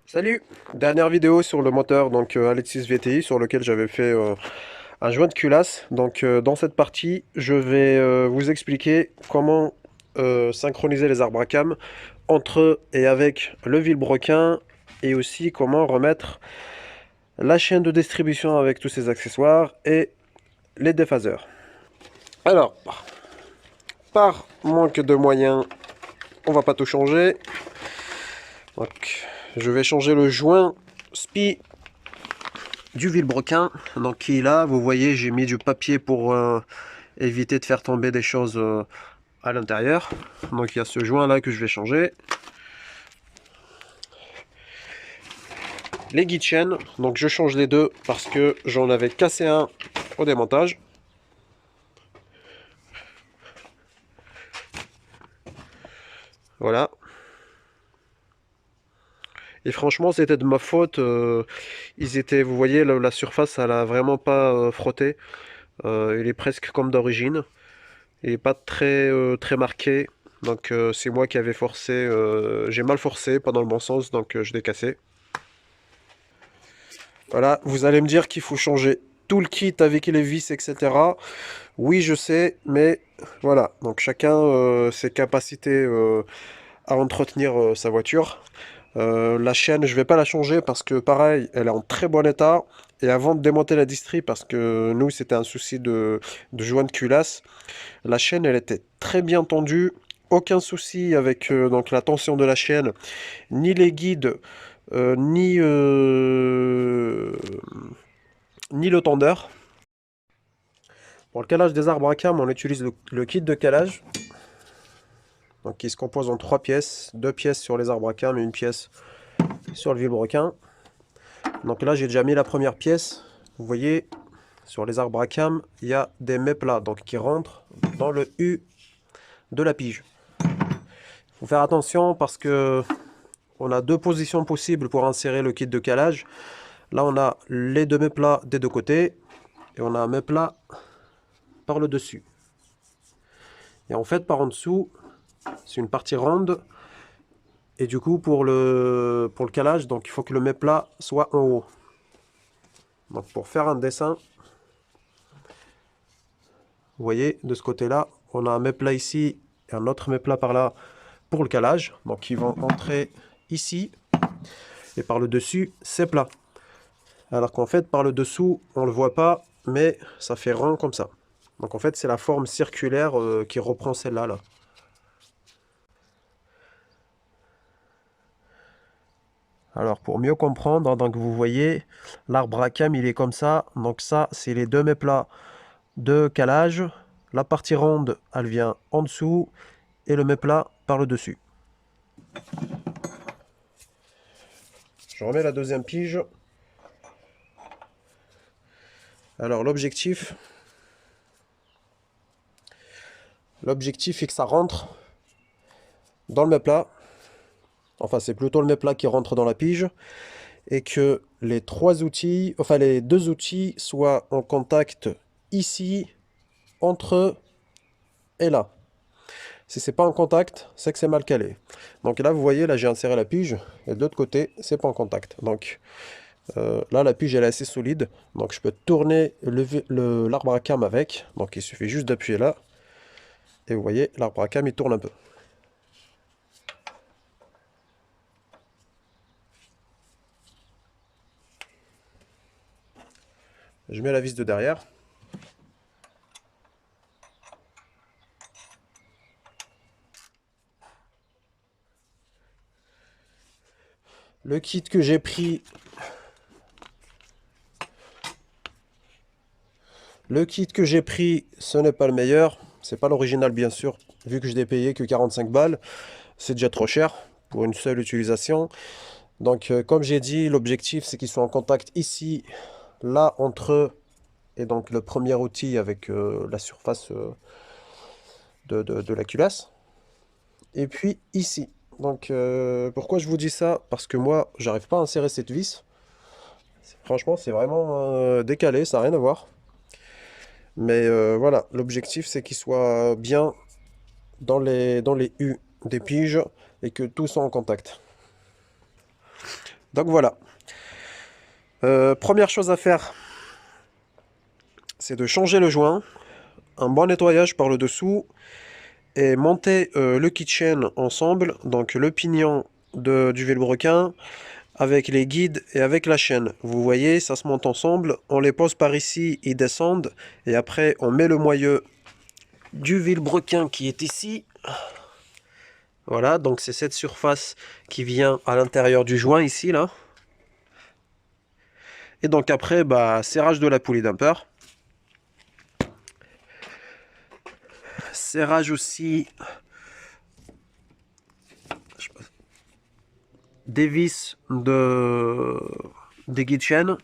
Salut! Dernière vidéo sur le moteur Alexis VTI sur lequel j'avais fait un joint de culasse. Dans cette partie, je vais vous expliquer comment synchroniser les arbres à cam entre eux et avec le vilebrequin et aussi comment remettre la chaîne de distribution avec tous ses accessoires et les déphaseurs. Alors, par manque de moyens, on va pas tout changer. Donc, je vais changer le joint SPI du vilebrequin. Donc qui est là, vous voyez, j'ai mis du papier pour éviter de faire tomber des choses à l'intérieur. Donc il y a ce joint là que je vais changer. Les guides chaînes, donc je change les deux parce que j'en avais cassé un au démontage. Voilà. Et franchement, c'était de ma faute. Ils étaient, vous voyez, la surface, elle a vraiment pas frotté. Il est presque comme d'origine. Il n'est pas très marqué. Donc c'est moi qui avais forcé. J'ai mal forcé, pas dans le bon sens, donc je l'ai cassé. Voilà, vous allez me dire qu'il faut changer tout le kit avec les vis, etc. Oui, je sais, mais voilà. Donc chacun ses capacités à entretenir sa voiture. La chaîne, je vais pas la changer parce que pareil, elle est en très bon état. Et avant de démonter la distrie, parce que nous c'était un souci de joint de culasse, la chaîne elle était très bien tendue. Aucun souci avec la tension de la chaîne, ni les guides, ni le tendeur. Pour le calage des arbres à cam, on utilise le kit de calage. Donc, qui se compose en 3 pièces. 2 pièces sur les arbres à cam et une pièce sur le vilebrequin. Donc là, j'ai déjà mis la première pièce. Vous voyez, sur les arbres à cam, il y a des méplats donc, qui rentrent dans le U de la pige. Il faut faire attention parce que on a deux positions possibles pour insérer le kit de calage. Là, on a les deux méplats des deux côtés et on a un méplat par le dessus. Et en fait, par en dessous, c'est une partie ronde. Et du coup, pour le calage, donc il faut que le méplat soit en haut. Donc pour faire un dessin, vous voyez, de ce côté-là, on a un méplat ici et un autre méplat par là pour le calage. Donc ils vont entrer ici. Et par le dessus, c'est plat. Alors qu'en fait, par le dessous, on ne le voit pas, mais ça fait rond comme ça. Donc en fait, c'est la forme circulaire qui reprend celle-là, là. Alors pour mieux comprendre, donc vous voyez, l'arbre à cam il est comme ça. Donc ça, c'est les deux méplats de calage. La partie ronde, elle vient en dessous et le méplat par le dessus. Je remets la deuxième pige. Alors l'objectif est que ça rentre dans le méplat. Enfin, c'est plutôt le méplat qui rentre dans la pige et que les les deux outils soient en contact ici, entre eux et là. Si c'est pas en contact, c'est que c'est mal calé. Donc là, vous voyez, là j'ai inséré la pige et de l'autre côté, c'est pas en contact. Donc là, la pige elle est assez solide. Donc je peux tourner l'arbre à cam avec. Donc il suffit juste d'appuyer là. Et vous voyez, l'arbre à cam il tourne un peu. Je mets la vis de derrière. Le kit que j'ai pris, ce n'est pas le meilleur. C'est pas l'original bien sûr, vu que je n'ai payé que 45 balles. C'est déjà trop cher pour une seule utilisation. Donc comme j'ai dit, l'objectif c'est qu'ils soient en contact ici, là entre eux et donc le premier outil avec la surface de la culasse. Et puis ici. Donc pourquoi je vous dis ça? Parce que moi, j'arrive pas à insérer cette vis. Franchement, c'est vraiment décalé, ça n'a rien à voir. Mais voilà, l'objectif c'est qu'il soit bien dans les U des piges et que tout soit en contact. Donc voilà. Première chose à faire, c'est de changer le joint, un bon nettoyage par le dessous et monter le kitchen ensemble, donc le pignon du vilebrequin avec les guides et avec la chaîne. Vous voyez, ça se monte ensemble, on les pose par ici, ils descendent et après on met le moyeu du vilebrequin qui est ici. Voilà, donc c'est cette surface qui vient à l'intérieur du joint ici là. Et donc après, bah, serrage de la poulie dumper. Serrage aussi des vis des guides chaînes.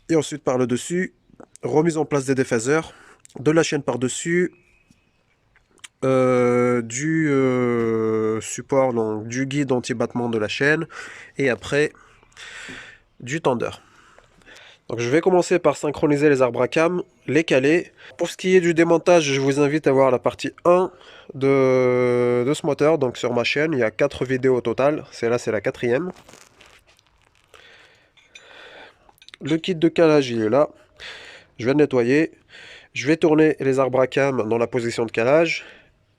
Et ensuite par le dessus, remise en place des déphaseurs, de la chaîne par dessus, du support, donc du guide anti-battement de la chaîne, et après du tendeur. Donc je vais commencer par synchroniser les arbres à cam, les caler. Pour ce qui est du démontage, je vous invite à voir la partie 1 de ce moteur. Donc sur ma chaîne, il y a 4 vidéos au total. Celle-là, c'est la 4e. Le kit de calage, il est là. Je vais le nettoyer. Je vais tourner les arbres à cam dans la position de calage.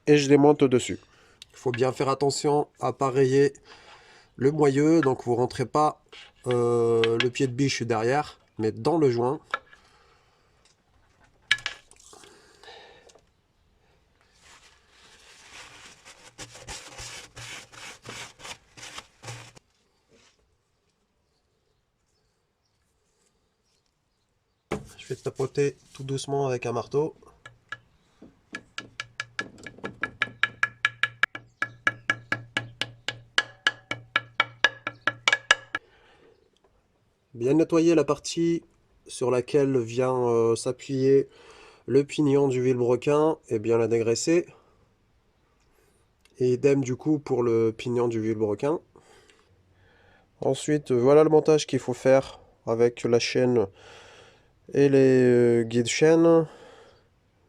Et je démonte dessus. Il faut bien faire attention à pas rayer le moyeu. Donc vous rentrez pas le pied de biche derrière, mais dans le joint. Je vais tapoter tout doucement avec un marteau. Bien nettoyer la partie sur laquelle vient s'appuyer le pignon du vilebrequin et bien la dégraisser. Et idem du coup pour le pignon du vilebrequin. Ensuite, voilà le montage qu'il faut faire avec la chaîne et les guides chaînes.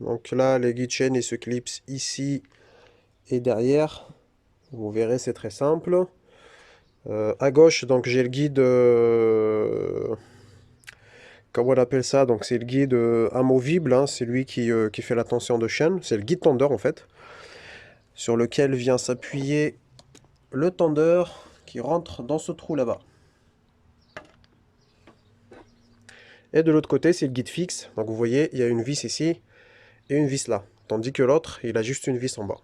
Donc là, les guides chaînes, ils se clipsent ici et derrière. Vous verrez, c'est très simple. À gauche, donc j'ai le guide, comment on appelle ça? Donc c'est le guide amovible, hein, c'est lui qui fait la tension de chaîne. C'est le guide tendeur en fait, sur lequel vient s'appuyer le tendeur qui rentre dans ce trou là-bas. Et de l'autre côté, c'est le guide fixe. Donc vous voyez, il y a une vis ici et une vis là. Tandis que l'autre, il a juste une vis en bas.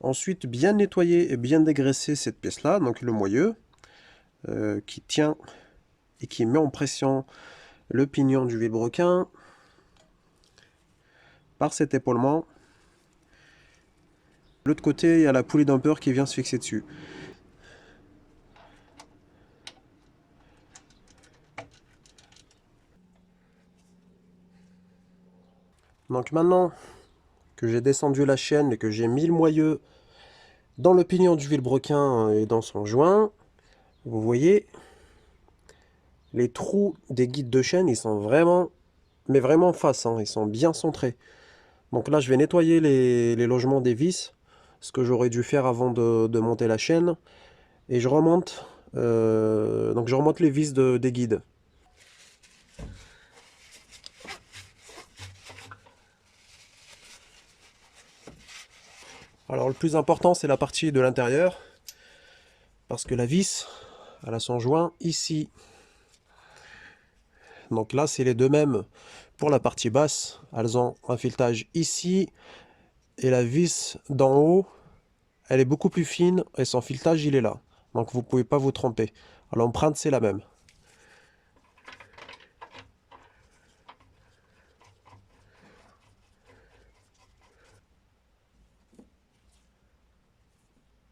Ensuite, bien nettoyer et bien dégraisser cette pièce-là, donc le moyeu, qui tient et qui met en pression le pignon du vilebrequin par cet épaulement. De l'autre côté, il y a la poulie dumper qui vient se fixer dessus. Donc maintenant que j'ai descendu la chaîne et que j'ai mis le moyeu dans le pignon du vilebrequin et dans son joint, vous voyez, les trous des guides de chaîne, ils sont vraiment, mais vraiment en face, hein, ils sont bien centrés. Donc là, je vais nettoyer les logements des vis, ce que j'aurais dû faire avant de monter la chaîne. Et je remonte, donc je remonte les vis des guides. Alors le plus important, c'est la partie de l'intérieur, parce que la vis, elle a son joint ici. Donc là, c'est les deux mêmes pour la partie basse. Elles ont un filetage ici, et la vis d'en haut, elle est beaucoup plus fine, et son filetage, il est là. Donc vous ne pouvez pas vous tromper. L'empreinte, c'est la même.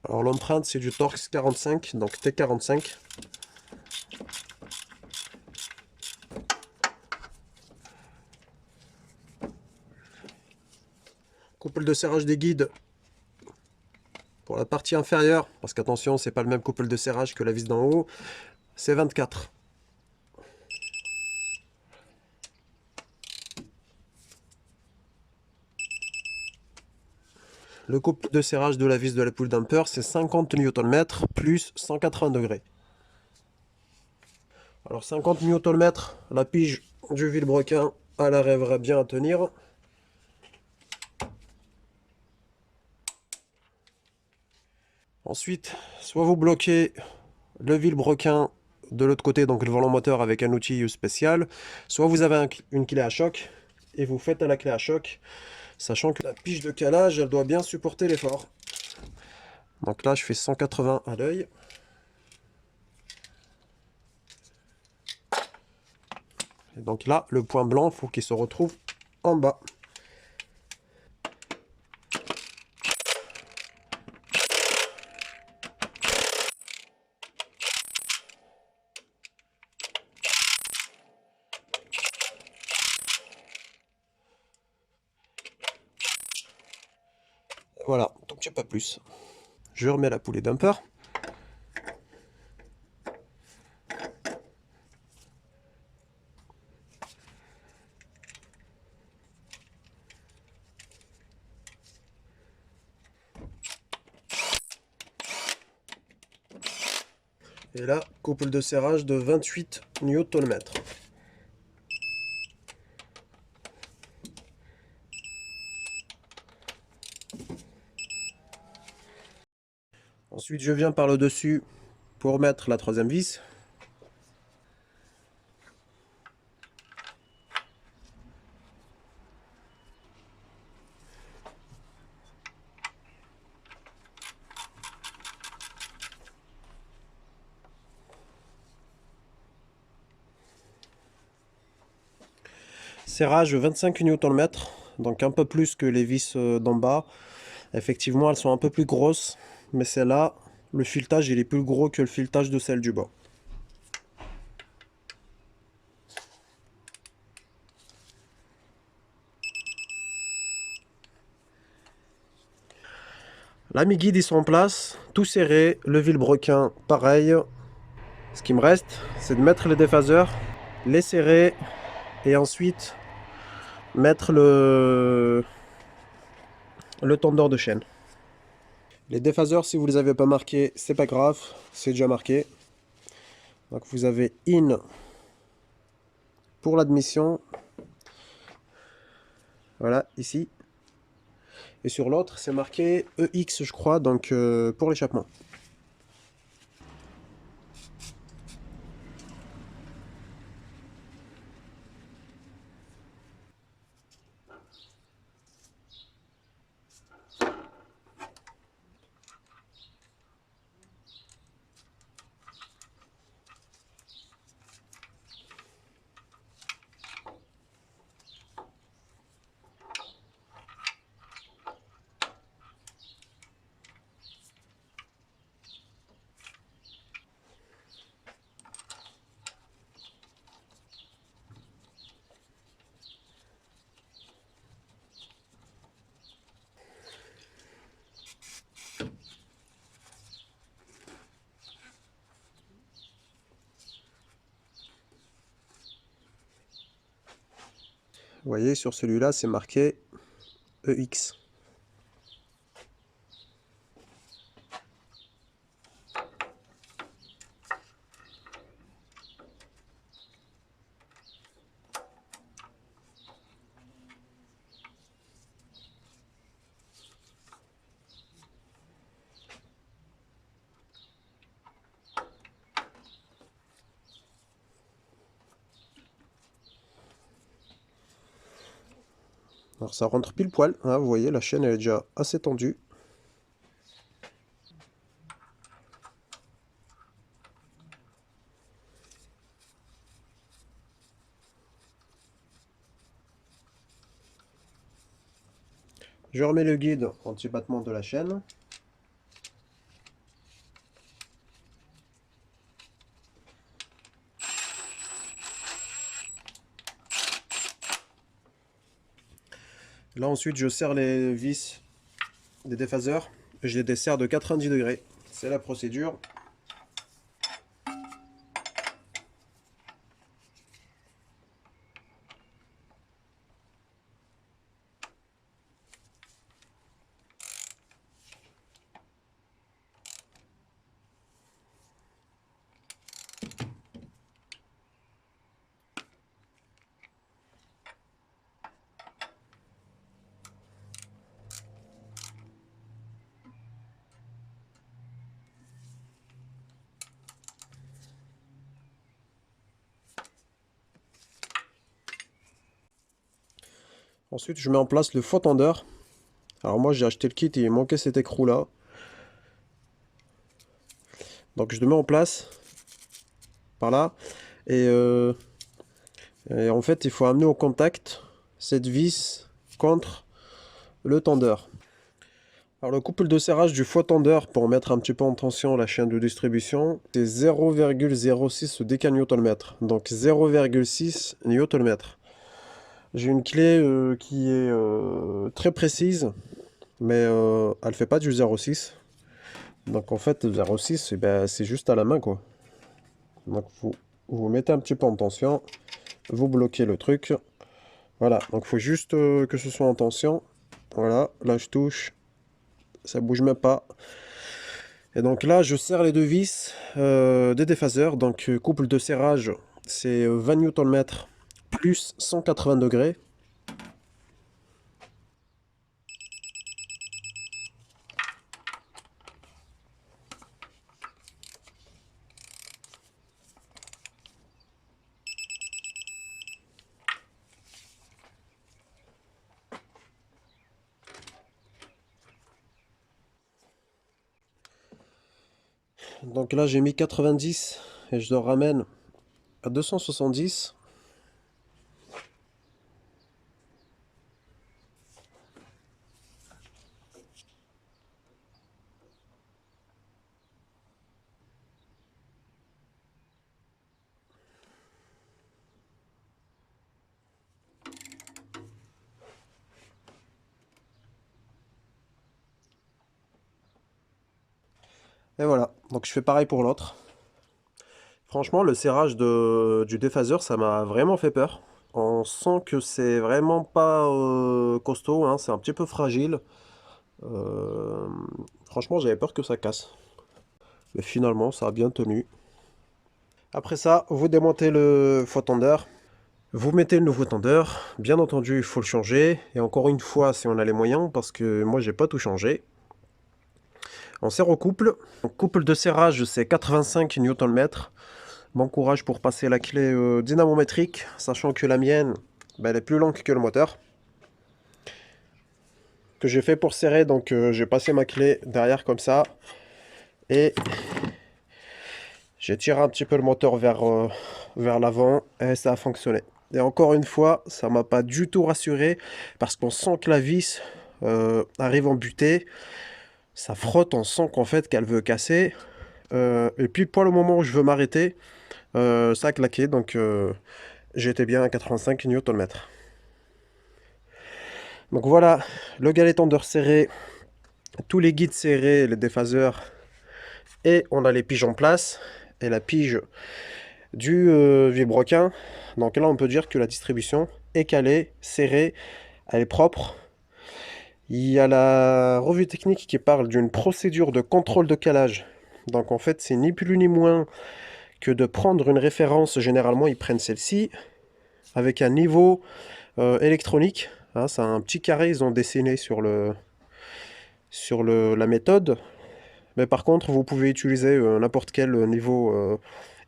Alors l'empreinte, c'est du Torx 45, donc T45. Couple de serrage des guides pour la partie inférieure, parce qu'attention, c'est pas le même couple de serrage que la vis d'en haut, c'est 24. Le couple de serrage de la vis de la pull damper, c'est 50 Nm plus 180 degrés. Alors 50 Nm, la pige du vilebrequin, elle arrivera bien à tenir. Ensuite, soit vous bloquez le vilebrequin de l'autre côté, donc le volant moteur avec un outil spécial, soit vous avez une clé à choc et vous faites à la clé à choc, sachant que la pige de calage, elle doit bien supporter l'effort. Donc là, je fais 180 à l'œil. Et donc là, le point blanc, il faut qu'il se retrouve en bas. Voilà, donc j'ai pas plus. Je remets la poulie dumper. Et là, couple de serrage de 28 Nm. Ensuite, je viens par le dessus pour mettre la troisième vis. Serrage 25 Nm, donc un peu plus que les vis d'en bas. Effectivement, elles sont un peu plus grosses, mais celle-là, le filetage il est plus gros que le filetage de celle du bas. La mi-guide ils sont en place, tout serré, le vilebrequin pareil. Ce qui me reste, c'est de mettre les déphaseurs, les serrer et ensuite mettre le tendeur de chaîne. Les déphaseurs, si vous les avez pas marqués, c'est pas grave, c'est déjà marqué. Donc vous avez IN pour l'admission, voilà ici, et sur l'autre c'est marqué EX je crois, donc pour l'échappement. Vous voyez sur celui-là c'est marqué EX. Alors ça rentre pile poil, hein, vous voyez la chaîne elle est déjà assez tendue. Je remets le guide anti-battement de la chaîne. Là ensuite je serre les vis des déphaseurs. Je les desserre de 90 degrés. C'est la procédure. Ensuite, je mets en place le faux tendeur. Alors moi, j'ai acheté le kit et il manquait cet écrou là. Donc je le mets en place par là. Et, et en fait, il faut amener au contact cette vis contre le tendeur. Alors le couple de serrage du faux tendeur pour mettre un petit peu en tension la chaîne de distribution, c'est 0,06 décanewton-m. Donc 0,6 Nm. J'ai une clé qui est très précise, mais elle fait pas du 0,6. Donc en fait 0,6 eh ben, c'est juste à la main quoi. Donc vous mettez un petit peu en tension, vous bloquez le truc. Voilà, donc il faut juste que ce soit en tension. Voilà, là je touche, ça bouge même pas. Et donc là je serre les deux vis des déphaseurs. Donc couple de serrage c'est 20 Nm plus 180 degrés. Donc là j'ai mis 90 et je le ramène à 270. Et voilà, donc je fais pareil pour l'autre. Franchement, le serrage du déphaseur, ça m'a vraiment fait peur. On sent que c'est vraiment pas costaud, hein, c'est un petit peu fragile. Euh, Franchement, j'avais peur que ça casse. Mais finalement, ça a bien tenu. Après ça, vous démontez le faux tendeur. Vous mettez le nouveau tendeur. Bien entendu, il faut le changer. Et encore une fois, si on a les moyens, parce que moi, j'ai pas tout changé. On serre au couple. Donc, couple de serrage, c'est 85 Nm. Bon courage pour passer la clé dynamométrique, sachant que la mienne, ben, elle est plus longue que le moteur. Que j'ai fait pour serrer, donc j'ai passé ma clé derrière comme ça. Et j'ai tiré un petit peu le moteur vers l'avant et ça a fonctionné. Et encore une fois, ça m'a pas du tout rassuré parce qu'on sent que la vis arrive en butée. Ça frotte, on sent qu'en fait qu'elle veut casser. Et puis pour le moment où je veux m'arrêter, ça a claqué, donc j'étais bien à 85 Nm. Donc voilà, le galet tendeur serré, tous les guides serrés, les déphaseurs, et on a les piges en place, et la pige du vilebrequin. Donc là on peut dire que la distribution est calée, serrée, elle est propre. Il y a la revue technique qui parle d'une procédure de contrôle de calage. Donc en fait c'est ni plus ni moins que de prendre une référence, généralement ils prennent celle-ci, avec un niveau électronique. Hein, c'est un petit carré, ils ont dessiné sur la méthode. Mais par contre, vous pouvez utiliser n'importe quel niveau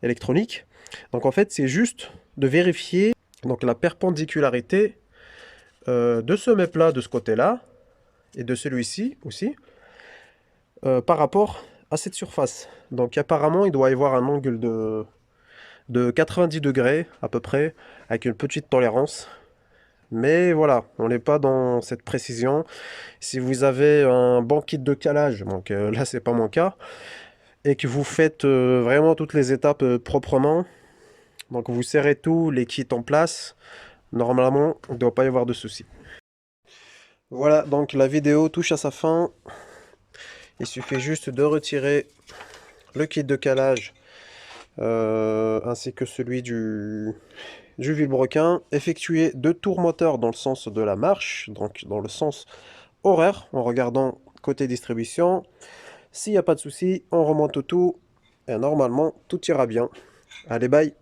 électronique. Donc en fait, c'est juste de vérifier donc, la perpendicularité de ce mep-là, de ce côté-là, et de celui-ci aussi, par rapport à cette surface. Donc apparemment, il doit y avoir un angle de 90 degrés à peu près, avec une petite tolérance. Mais voilà, on n'est pas dans cette précision. Si vous avez un bon kit de calage, donc là c'est pas mon cas, et que vous faites vraiment toutes les étapes proprement, donc vous serrez tous les kits en place, normalement il ne doit pas y avoir de soucis. Voilà, donc la vidéo touche à sa fin. Il suffit juste de retirer le kit de calage ainsi que celui du vilebrequin, effectuer 2 tours moteurs dans le sens de la marche, donc dans le sens horaire, en regardant côté distribution. S'il n'y a pas de souci, on remonte tout et normalement tout ira bien. Allez, bye!